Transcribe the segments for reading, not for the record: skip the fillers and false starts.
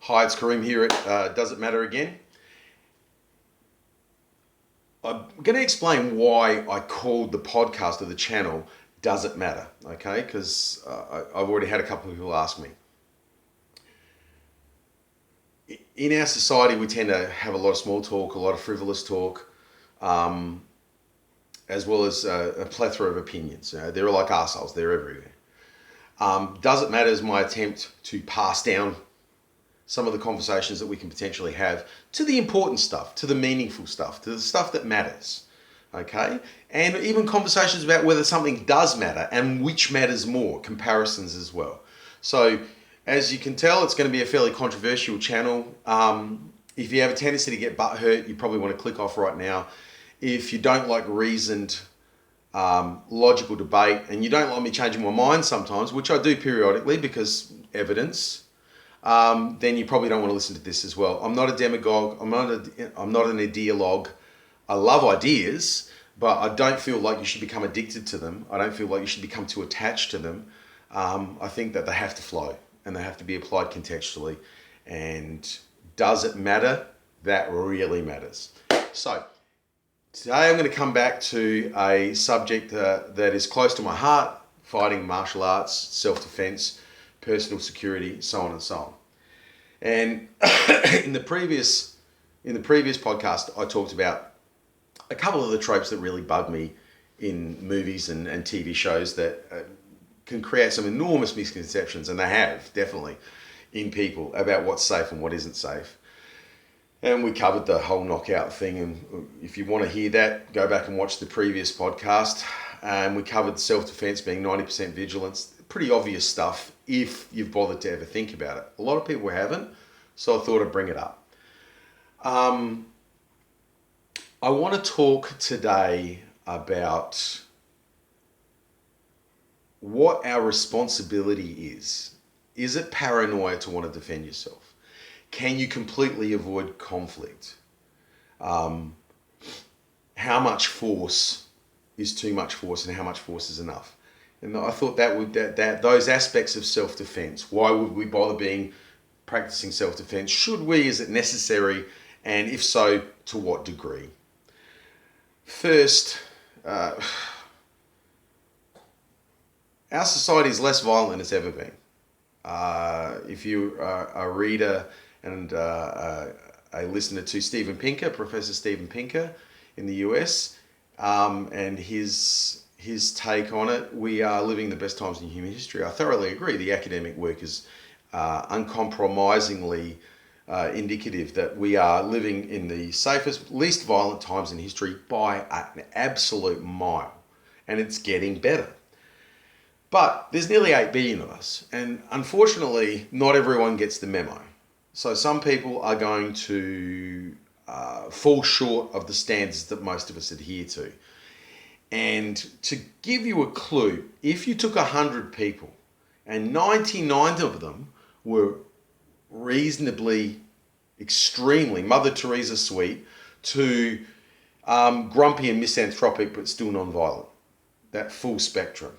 Hi, it's Kareem here at Does It Matter Again? I'm going to explain why I called the podcast of the channel Does It Matter? Okay, because I've already had a couple of people ask me. In our society, we tend to have a lot of small talk, a lot of frivolous talk, as well as a plethora of opinions. They're like arseholes, they're everywhere. Does It Matter is my attempt to pass down some of the conversations that we can potentially have to the important stuff, to the meaningful stuff, to the stuff that matters, okay? And even conversations about whether something does matter and which matters more, comparisons as well. So as you can tell, it's going to be a fairly controversial channel. If you have a tendency to get butthurt, you probably want to click off right now. If you don't like reasoned, logical debate, and you don't like me changing my mind sometimes, which I do periodically because evidence, then you probably don't want to listen to this as well. I'm not a demagogue. I'm not an ideologue. I love ideas, but I don't feel like you should become addicted to them. I don't feel like you should become too attached to them. I think that they have to flow and they have to be applied contextually. And does it matter? That really matters. So today I'm going to come back to a subject that is close to my heart: fighting, martial arts, self-defense, personal security, so on and so on. And in the previous podcast, I talked about a couple of the tropes that really bug me in movies and TV shows that can create some enormous misconceptions, and they have, definitely, in people about what's safe and what isn't safe. And we covered the whole knockout thing, and if you want to hear that, go back and watch the previous podcast. And we covered self-defense being 90% vigilance. Pretty obvious stuff if you've bothered to ever think about it. A lot of people haven't, so I thought I'd bring it up. I want to talk today about what our responsibility is. Is it paranoia to want to defend yourself? Can you completely avoid conflict? How much force is too much force, and how much force is enough? And I thought that those aspects of self-defense, why would we bother practicing self-defense? Should we? Is it necessary? And if so, to what degree? First, our society is less violent than it's ever been. If you are a reader and a listener to Steven Pinker, Professor Steven Pinker in the US, and his take on it, we are living the best times in human history. I thoroughly agree. The academic work is uncompromisingly indicative that we are living in the safest, least violent times in history by an absolute mile. And it's getting better. But there's nearly 8 billion of us. And unfortunately, not everyone gets the memo. So some people are going to fall short of the standards that most of us adhere to. And to give you a clue, if you took 100 people and 99 of them were reasonably, extremely Mother Teresa sweet to grumpy and misanthropic but still non-violent, that full spectrum,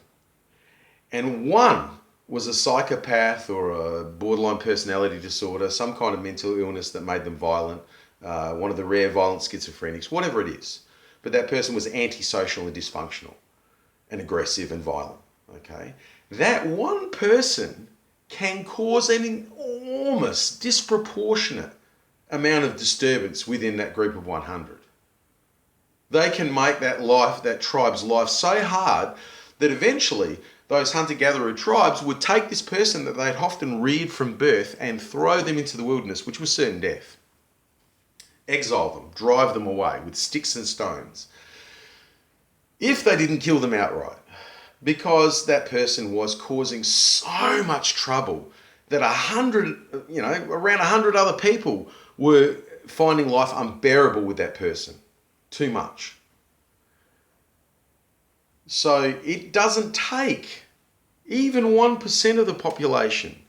and one was a psychopath or a borderline personality disorder, some kind of mental illness that made them violent, one of the rare violent schizophrenics, whatever it is. But that person was antisocial and dysfunctional and aggressive and violent, okay? That one person can cause an enormous, disproportionate amount of disturbance within that group of 100. They can make that tribe's life so hard that eventually those hunter-gatherer tribes would take this person that they'd often reared from birth and throw them into the wilderness, which was certain death. Exile them, drive them away with sticks and stones, if they didn't kill them outright, because that person was causing so much trouble that around 100 other people were finding life unbearable with that person. Too much. So it doesn't take even 1% of the population,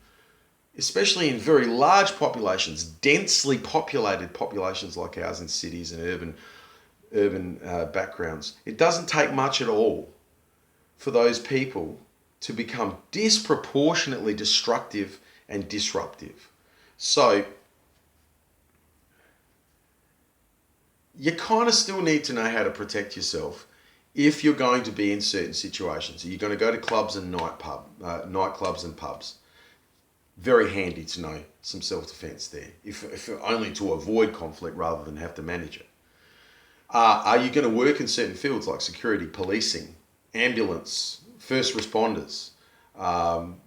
especially in very large populations, densely populated populations like ours in cities and urban backgrounds. It doesn't take much at all for those people to become disproportionately destructive and disruptive. So you kind of still need to know how to protect yourself if you're going to be in certain situations. So you're going to go to clubs and nightclubs and pubs. Very handy to know some self-defense there, if only to avoid conflict rather than have to manage it. Are you going to work in certain fields like security, policing, ambulance, first responders?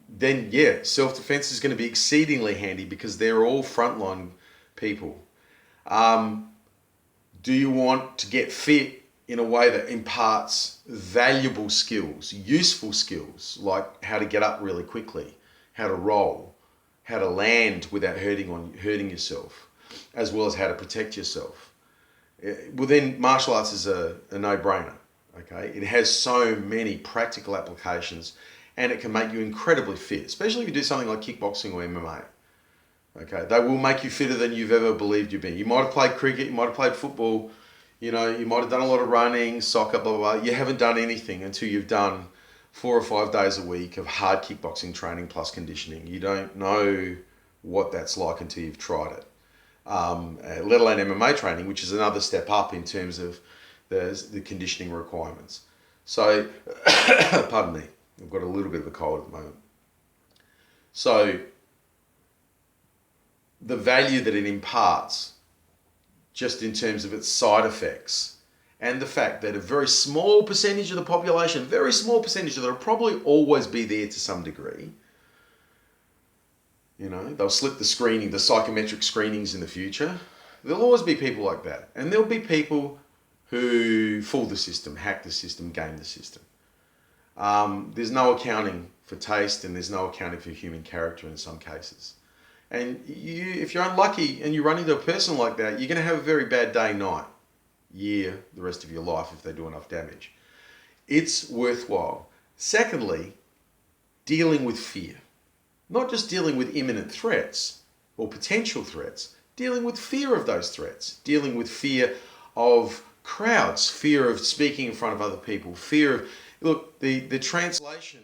Then yeah, self-defense is going to be exceedingly handy because they're all frontline people. Do you want to get fit in a way that imparts valuable skills, useful skills, like how to get up really quickly, how to roll, how to land without hurting yourself, as well as how to protect yourself? Well, then martial arts is a no-brainer. Okay, it has so many practical applications, and it can make you incredibly fit, especially if you do something like kickboxing or MMA. Okay, they will make you fitter than you've ever believed you've been. You might have played cricket, you might have played football, you might have done a lot of running, soccer, blah, blah, blah. You haven't done anything until you've done 4 or 5 days a week of hard kickboxing training plus conditioning. You don't know what that's like until you've tried it. Let alone MMA training, which is another step up in terms of the conditioning requirements. So, pardon me, I've got a little bit of a cold at the moment. So, the value that it imparts, just in terms of its side effects, and the fact that a very small percentage of the population, very small percentage that will probably always be there to some degree, they'll slip the screening, the psychometric screenings in the future. There'll always be people like that. And there'll be people who fool the system, hack the system, game the system. There's no accounting for taste, and there's no accounting for human character in some cases. And if you're unlucky and you run into a person like that, you're going to have a very bad day, night, year, the rest of your life if they do enough damage. It's worthwhile. Secondly, dealing with fear. Not just dealing with imminent threats or potential threats, dealing with fear of those threats, dealing with fear of crowds, fear of speaking in front of other people, fear of... Look, the translation